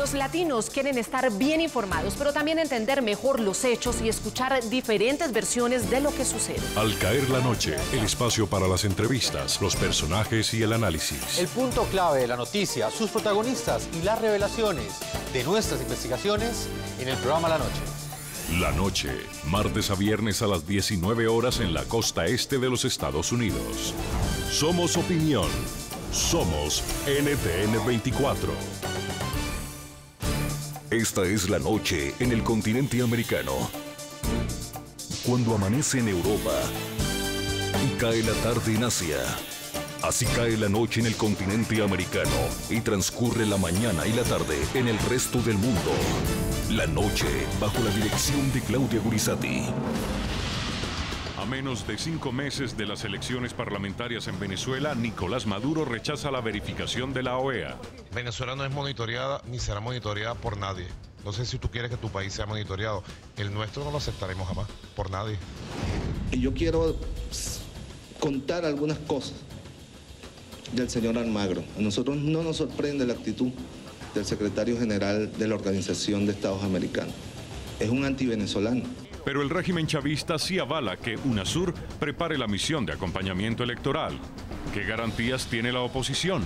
Los latinos quieren estar bien informados, pero también entender mejor los hechos y escuchar diferentes versiones de lo que sucede. Al caer la noche, el espacio para las entrevistas, los personajes y el análisis. El punto clave de la noticia, sus protagonistas y las revelaciones de nuestras investigaciones en el programa La Noche. La Noche, martes a viernes a las 19 horas en la costa este de los Estados Unidos. Somos opinión. Somos NTN 24. Esta es la noche en el continente americano. Cuando amanece en Europa y cae la tarde en Asia. Así cae la noche en el continente americano y transcurre la mañana y la tarde en el resto del mundo. La Noche, bajo la dirección de Claudia Gurizati. A menos de 5 meses de las elecciones parlamentarias en Venezuela, Nicolás Maduro rechaza la verificación de la OEA. Venezuela no es monitoreada ni será monitoreada por nadie. No sé si tú quieres que tu país sea monitoreado. El nuestro no lo aceptaremos jamás, por nadie. Y yo quiero contar algunas cosas del señor Almagro. A nosotros no nos sorprende la actitud del secretario general de la Organización de Estados Americanos. Es un antivenezolano. Pero el régimen chavista sí avala que UNASUR prepare la misión de acompañamiento electoral. ¿Qué garantías tiene la oposición?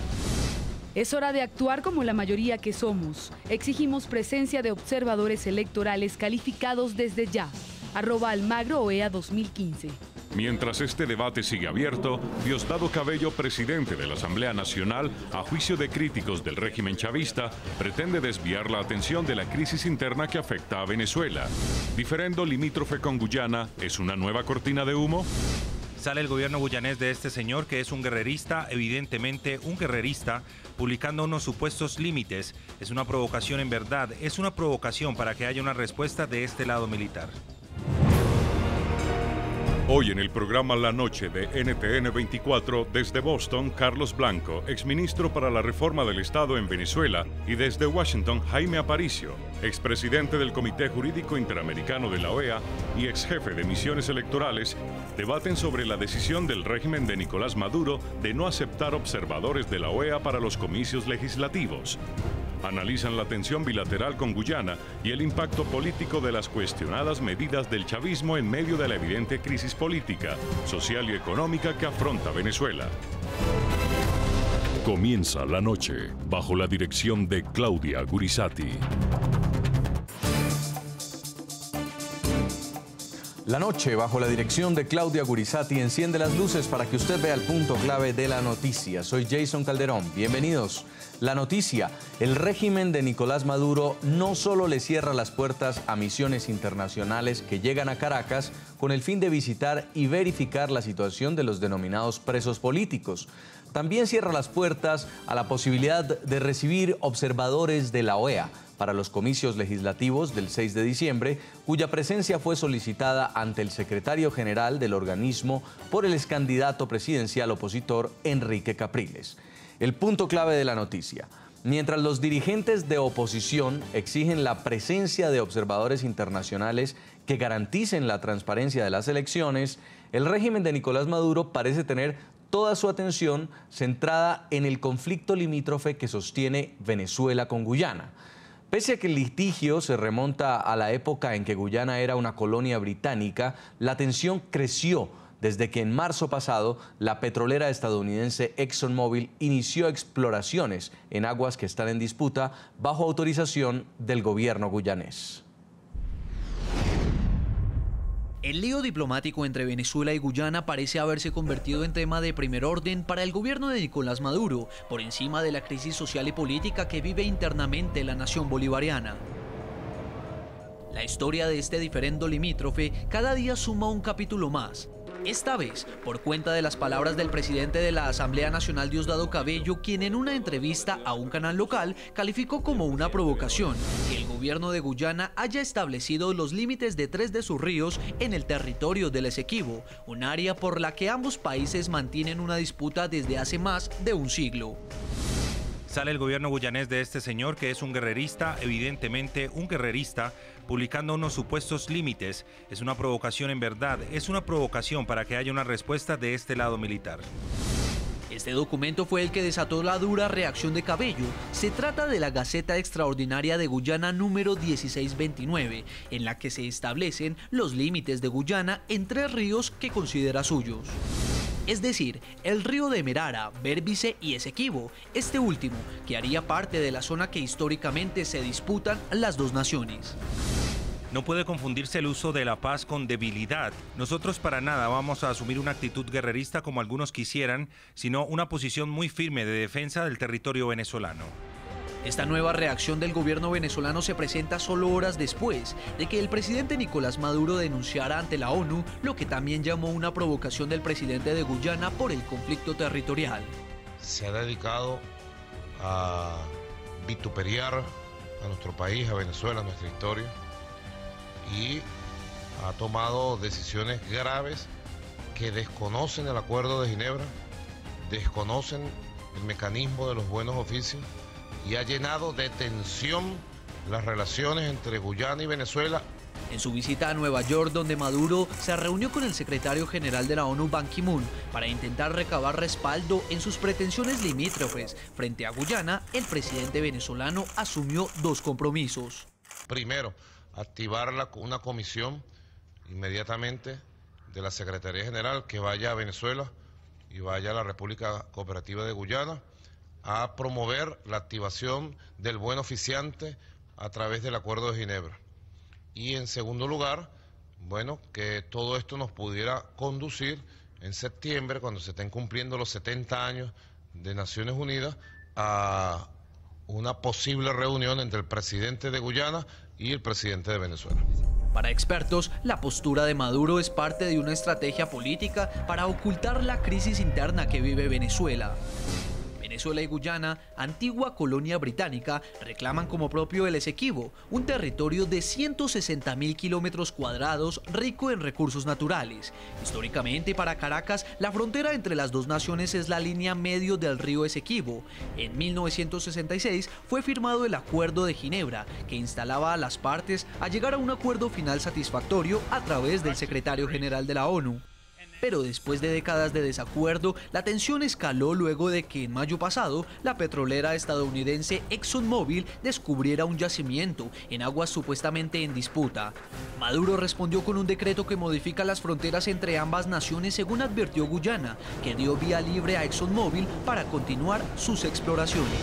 Es hora de actuar como la mayoría que somos. Exigimos presencia de observadores electorales calificados desde ya. @AlmagroOEA 2015. Mientras este debate sigue abierto, Diosdado Cabello, presidente de la Asamblea Nacional, a juicio de críticos del régimen chavista, pretende desviar la atención de la crisis interna que afecta a Venezuela. Diferendo limítrofe con Guyana, ¿es una nueva cortina de humo? Sale el gobierno guyanés de este señor, que es un guerrerista, evidentemente un guerrerista, publicando unos supuestos límites. Es una provocación en verdad, es una provocación para que haya una respuesta de este lado militar. Hoy en el programa La Noche de NTN 24, desde Boston, Carlos Blanco, exministro para la reforma del Estado en Venezuela, y desde Washington, Jaime Aparicio, expresidente del Comité Jurídico Interamericano de la OEA y exjefe de misiones electorales, debaten sobre la decisión del régimen de Nicolás Maduro de no aceptar observadores de la OEA para los comicios legislativos. Analizan la tensión bilateral con Guyana y el impacto político de las cuestionadas medidas del chavismo en medio de la evidente crisis política, social y económica que afronta Venezuela. Comienza La Noche bajo la dirección de Claudia Gurizati. La Noche, bajo la dirección de Claudia Gurizati, enciende las luces para que usted vea el punto clave de la noticia. Soy Jason Calderón. Bienvenidos. La noticia: el régimen de Nicolás Maduro no solo le cierra las puertas a misiones internacionales que llegan a Caracas con el fin de visitar y verificar la situación de los denominados presos políticos. También cierra las puertas a la posibilidad de recibir observadores de la OEA para los comicios legislativos del 6 de diciembre, cuya presencia fue solicitada ante el secretario general del organismo por el excandidato presidencial opositor Enrique Capriles. El punto clave de la noticia: mientras los dirigentes de oposición exigen la presencia de observadores internacionales que garanticen la transparencia de las elecciones, el régimen de Nicolás Maduro parece tener toda su atención centrada en el conflicto limítrofe que sostiene Venezuela con Guyana. Pese a que el litigio se remonta a la época en que Guyana era una colonia británica, la tensión creció desde que en marzo pasado la petrolera estadounidense ExxonMobil inició exploraciones en aguas que están en disputa bajo autorización del gobierno guyanés. El lío diplomático entre Venezuela y Guyana parece haberse convertido en tema de primer orden para el gobierno de Nicolás Maduro, por encima de la crisis social y política que vive internamente la nación bolivariana. La historia de este diferendo limítrofe cada día suma un capítulo más. Esta vez, por cuenta de las palabras del presidente de la Asamblea Nacional, Diosdado Cabello, quien en una entrevista a un canal local calificó como una provocación que el gobierno de Guyana haya establecido los límites de 3 de sus ríos en el territorio del Esequibo, un área por la que ambos países mantienen una disputa desde hace más de un siglo. Sale el gobierno guyanés de este señor, que es un guerrerista, evidentemente un guerrerista, publicando unos supuestos límites. Es una provocación en verdad, es una provocación para que haya una respuesta de este lado militar. Este documento fue el que desató la dura reacción de Cabello. Se trata de la Gaceta Extraordinaria de Guyana número 1629, en la que se establecen los límites de Guyana en 3 ríos que considera suyos. Es decir, el río de Merara, Berbice y Esequibo, este último, que haría parte de la zona que históricamente se disputan las dos naciones. No puede confundirse el uso de la paz con debilidad. Nosotros para nada vamos a asumir una actitud guerrerista como algunos quisieran, sino una posición muy firme de defensa del territorio venezolano. Esta nueva reacción del gobierno venezolano se presenta solo horas después de que el presidente Nicolás Maduro denunciara ante la ONU lo que también llamó una provocación del presidente de Guyana por el conflicto territorial. Se ha dedicado a vituperiar a nuestro país, a Venezuela, a nuestra historia, y ha tomado decisiones graves que desconocen el Acuerdo de Ginebra, desconocen el mecanismo de los buenos oficios y ha llenado de tensión las relaciones entre Guyana y Venezuela. En su visita a Nueva York, donde Maduro se reunió con el secretario general de la ONU, Ban Ki-moon, para intentar recabar respaldo en sus pretensiones limítrofes frente a Guyana, el presidente venezolano asumió 2 compromisos. Primero, activar una comisión inmediatamente de la Secretaría General que vaya a Venezuela y vaya a la República Cooperativa de Guyana a promover la activación del buen oficiante a través del Acuerdo de Ginebra. Y en segundo lugar, bueno, que todo esto nos pudiera conducir en septiembre, cuando se estén cumpliendo los 70 años de Naciones Unidas, a una posible reunión entre el presidente de Guyana y el presidente de Venezuela. Para expertos, la postura de Maduro es parte de una estrategia política para ocultar la crisis interna que vive Venezuela. Venezuela y Guyana, antigua colonia británica, reclaman como propio el Esequibo, un territorio de 160.000 kilómetros cuadrados rico en recursos naturales. Históricamente, para Caracas, la frontera entre las dos naciones es la línea medio del río Esequibo. En 1966 fue firmado el Acuerdo de Ginebra, que instalaba a las partes a llegar a un acuerdo final satisfactorio a través del secretario general de la ONU. Pero después de décadas de desacuerdo, la tensión escaló luego de que en mayo pasado la petrolera estadounidense ExxonMobil descubriera un yacimiento en aguas supuestamente en disputa. Maduro respondió con un decreto que modifica las fronteras entre ambas naciones, según advirtió Guyana, que dio vía libre a ExxonMobil para continuar sus exploraciones.